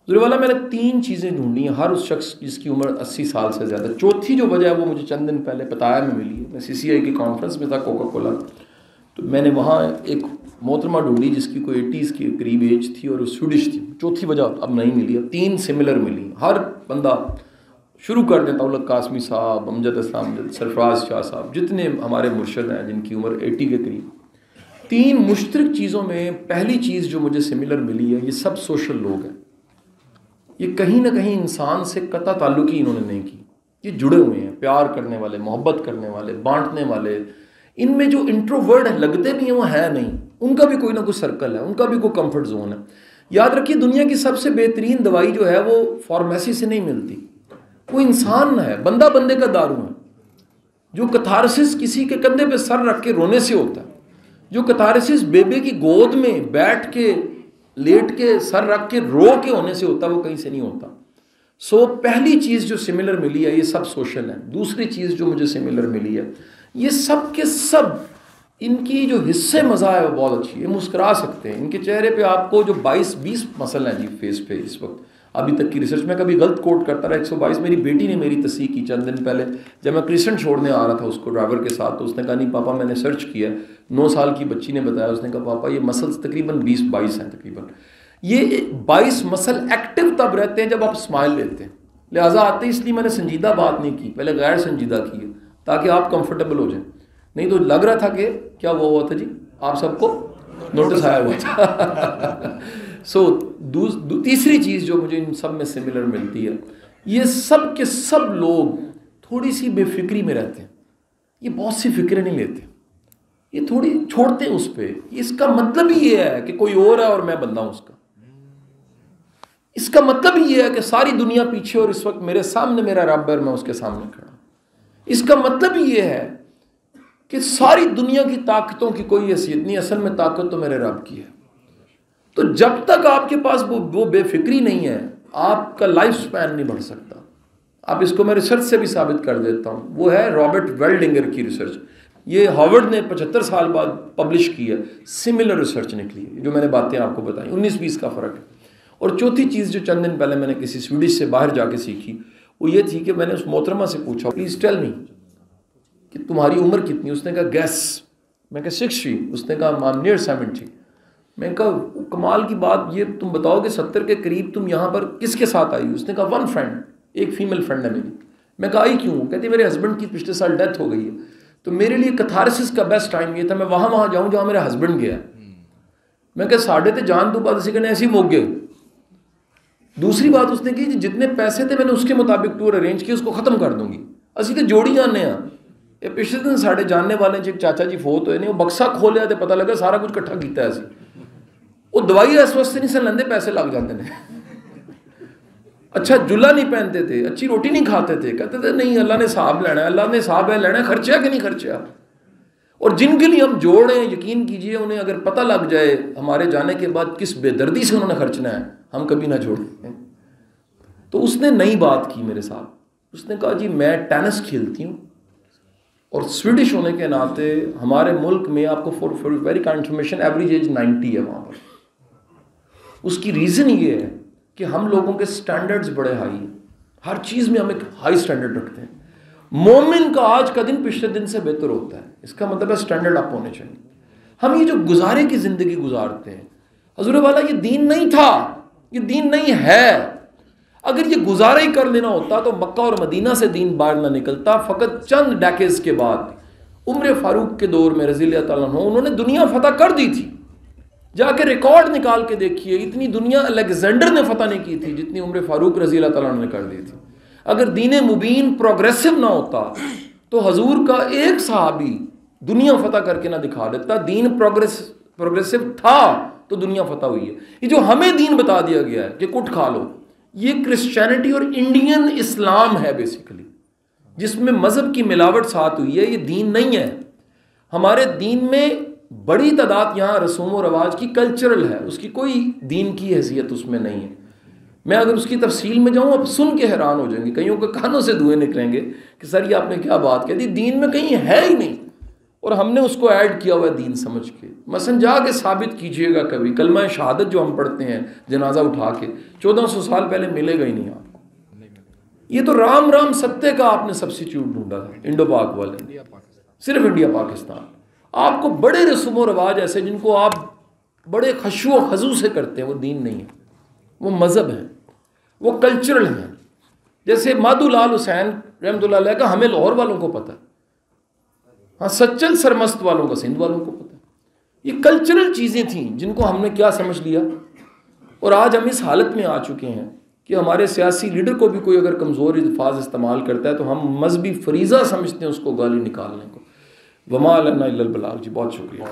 حضور والا میں نے 3 چیزیں ڈھونڈی ہیں ہر اس شخص جس کی عمر 80 سال سے زیادہ. چوتھی جو وجہ ہے وہ مجھے چند دن پہلے پتایا میں ملی ہے. میں CCI کی کانفرنس میں تھا کوکا کولا، تو میں نے وہاں ایک محترمہ ڈھونڈی جس کی کوئی 80s کے قریب ایج تھی اور وہ سویڈش تھی. چوتھی وجہ اب نہیں ملی، اب 3 سملر ملی. ہر بندہ شروع کر دیں، طلعت قاسمی صاحب، امجد اسلام، سرفراز شاہ صاحب، جتنے ہمارے مرشد ہیں جن کی عمر 80 کے قریب. 3 مشترک چیزوں میں پہلی چیز جو مجھے سملر ملی ہے، یہ سب سوشل لوگ ہیں. یہ کہیں نہ کہیں انسان سے قطع تعلق ہی انہوں نے نہیں کی. یہ جڑے ہوئے ہیں، پیار کرنے والے، محبت کرنے والے، بانٹنے والے. ان میں جو انٹروورڈ لگتے بھی ہیں وہ ہے نہیں، ان کا بھی کوئی نہ کوئی سرکل ہے، ان کا بھی کوئی کمفرٹ زون ہے. یاد رکھیے دنیا کی سب سے بہترین دوائی جو ہے وہ فارمیسی سے نہیں ملتی، وہ انسان ہے، بندہ بندے کا دارو ہے. جو کتھارسس کسی کے کندھے پہ سر رکھ کے رونے سے ہوتا ہے، جو کتھارسس بیبے کی گود میں بیٹھ کے لیٹ کے سر رکھ کے رو کے ہونے سے ہوتا ہے، وہ کہیں سے نہیں ہوتا. سو پہلی چیز جو سملر ملی ہے یہ سب سوشل ہیں. دوسری چیز جو مجھے سملر ملی ہے، یہ سب کے سب ان کی جو حصے مزہ ہے وہ بہت اچھی ہے. مسکرا سکتے ہیں، ان کے چہرے پہ آپ کو جو 22-20 مسل ہیں جی فیس پہ اس وقت ابھی تک کی ریسرچ میں کبھی غلط کوٹ کرتا رہا. 122 میری بیٹی نے میری تصحیح کی چند دن پہلے جب میں کرسچن چھوڑنے آ رہا تھا اس کو ڈرائیور کے ساتھ، تو اس نے کہا نہیں پاپا میں نے سرچ کیا، 9 سال کی بچی نے بتایا. اس نے کہا پاپا یہ مسلس تقریباً 20-22 ہیں تقریباً. یہ 22 مسل ایکٹیو تب رہتے ہیں جب آپ اسمائل لیتے ہیں. لہٰذا آتے اس لیے میں نے سنجیدہ بات نہیں کی، پہلے غیر سنجیدہ کی ہے تاکہ آپ کمفرٹیبل ہو جائیں. نہیں تو لگ رہا تھا کہ کیا وہ ہوا تھا جی، آپ سب کو نوٹس آیا ہوا تھا. سو تیسری چیز جو مجھے ان سب میں سملر ملتی ہے، یہ سب کے سب لوگ تھوڑی سی بے فکری میں رہتے ہیں. یہ بہت سی فکریں نہیں لیتے، یہ تھوڑی چھوڑتے ہیں اس پہ. اس کا مطلب ہی یہ ہے کہ کوئی اور ہے اور میں بندہ ہوں اس کا. اس کا مطلب ہی یہ ہے کہ ساری دنیا پیچھے اور اس وقت میرے سامنے میرا رب ہے اور میں اس کے سامنے کھڑا ہوں. اس کا مطلب ہی یہ ہے کہ ساری دنیا کی طاقتوں کی کوئی حیثیت نہیں، اصل میں طاقت تو میرے رب کی ہے. تو جب تک آپ کے پاس وہ بے فکری نہیں ہے، آپ کا لائف سپین نہیں بڑھ سکتا. آپ اس کو میں ریسرچ سے بھی ثابت کر دیتا ہوں. وہ ہے رابرٹ ویلڈنگر کی ریسرچ، یہ ہارورڈ نے 75 سال بعد پبلش کی ہے. سملر ریسرچ نکلی ہے جو میں نے باتیں آپ کو بتائیں. 19-20 کا فرق ہے. اور چوتھی چیز جو چند دن پہلے میں نے کسی سویڈش سے باہر جا کے سیکھی وہ یہ تھی کہ میں نے اس محترمہ سے پوچھا پلیز ٹیل می کہ تمہاری عمر کتنی. اس نے کہا گیس. میں کہا 60. اس نے کہا I'm near 70. میں نے کہا کمال کی بات، یہ تم بتاؤ کہ 70 کے قریب تم یہاں پر کس کے ساتھ آئی؟ اس نے کہا 1 فرینڈ، ایک فیمیل فرینڈ ہے میری. میں کہا آئی کیوں؟ کہتی میرے ہسبینڈ کی پچھلے سال ڈیتھ ہو گئی ہے، تو میرے لیے کتھارسس کا بیسٹ ٹائم یہ تھا میں وہاں جاؤں جہاں میرا ہسبینڈ گیا. میں کہا ساڑھے تے جان تو بات اسی کہنے ایسی موگ گئے. دوسری بات اس نے کی جتنے پیسے تھے میں نے اس کے مطابق ٹور ارینج کی، اس کو ختم کر دوں گی. اسی تے جوڑی آنے ہیں. یہ پچھلے دن ساڑھے جاننے والے ایک چاچا جی فوت ہوئے نے، وہ بکسا کھولیا تو پتہ لگا سارا کچھ کٹھا کیتا ہے. اسی وہ دوائی اس واسطے نہیں سن لیندے، پیسے لگ جاتے ہیں. اچھا جلا نہیں پہنتے تھے، اچھی روٹی نہیں کھاتے تھے، کہتے تھے نہیں اللہ نے حساب لینا ہے، اللہ نے حساب ہے لینا ہے، خرچہ کہ نہیں خرچہ. اور جن کے لیے ہم جوڑ رہے ہیں یقین کیجئے انہیں اگر پتہ لگ جائے ہمارے جانے کے بعد کس بے دردی سے انہوں نے خرچنا ہے، ہم کبھی نہ جوڑیں. تو اس نے نئی بات کی میرے ساتھ. اس نے کہا جی میں ٹینس کھیلتی ہوں اور سویڈش ہونے کے ناطے ہمارے ملک میں آپ کو for very kind information average age 90 ہے وہاں پر. اس کی ریزن یہ ہے کہ ہم لوگوں کے سٹینڈرڈز بڑے ہائی ہیں، ہر چیز میں ہم ایک ہائی سٹینڈرڈ رکھتے ہیں. مومن کا آج کا دن پچھلے دن سے بہتر ہوتا ہے، اس کا مطلب ہے سٹینڈرڈ اپ ہونے چاہیے. ہم یہ جو گزارے کی زندگی گزارتے ہیں، حضور والا یہ دین نہیں تھا، یہ دین نہیں ہے. اگر یہ گزارا ہی کر لینا ہوتا تو مکہ اور مدینہ سے دین باہر نہ نکلتا. فقط چند ڈیکیز کے بعد عمر فاروق کے دور میں رضی اللہ تعالیٰ عنہ انہوں نے دنیا فتح کر دی تھی. جا کے ریکارڈ نکال کے دیکھیے اتنی دنیا الیگزینڈر نے فتح نہیں کی تھی جتنی عمر فاروق رضی اللہ تعالیٰ عنہ نے کر دی تھی. اگر دین مبین پروگریسو نہ ہوتا تو حضور کا ایک صحابی دنیا فتح کر کے نہ دکھا دیتا. دین پروگریسو تھا تو دنیا فتح ہوئی ہے. یہ جو ہمیں دین بتا دیا گیا ہے کہ کٹ کھا لو، یہ کرسچینٹی اور انڈین اسلام ہے بیسیکلی، جس میں مذہب کی ملاوٹ ساتھ ہوئی ہے. یہ دین نہیں ہے. ہمارے دین میں بڑی تعداد یہاں رسوم و رواج کی کلچرل ہے، اس کی کوئی دین کی حیثیت اس میں نہیں ہے. میں اگر اس کی تفصیل میں جاؤں آپ سن کے حیران ہو جائیں گے، کئیوں کے کانوں سے دھوئیں نکلیں گے کہ سر یہ آپ نے کیا بات کہہ دی، دین میں کہیں ہے ہی نہیں. اور ہم نے اس کو ایڈ کیا ہوا ہے دین سمجھ کے. مثلا جا کے ثابت کیجئے گا کبھی کلمہ شہادت جو ہم پڑھتے ہیں جنازہ اٹھا کے 1400 سال پہلے ملے گا ہی نہیں آپ کو. یہ تو رام رام ستیہ کا آپ نے سبسٹیٹیوٹ ڈھونڈا تھا انڈو پاک والے, صرف انڈیا پاکستان. آپ کو بڑے رسم و رواج ایسے جن کو آپ بڑے خشوع و خضوع سے کرتے ہیں, وہ دین نہیں ہے, وہ مذہب ہے, وہ کلچرل ہیں. جیسے مادھو لال حسین رحمۃ اللہ علیہ کا ہمیں لاہور والوں کو پتہ ہے, ہاں سچل سرمست والوں کا سندھ والوں کو پتہ ہے. یہ کلچرل چیزیں تھیں جن کو ہم نے کیا سمجھ لیا, اور آج ہم اس حالت میں آ چکے ہیں کہ ہمارے سیاسی لیڈر کو بھی کوئی اگر کمزور الفاظ استعمال کرتا ہے تو ہم مذہبی فریضہ سمجھتے ہیں اس کو گالی نکالنے کو. وما لنا الا البلاغ. جی بہت شکریہ.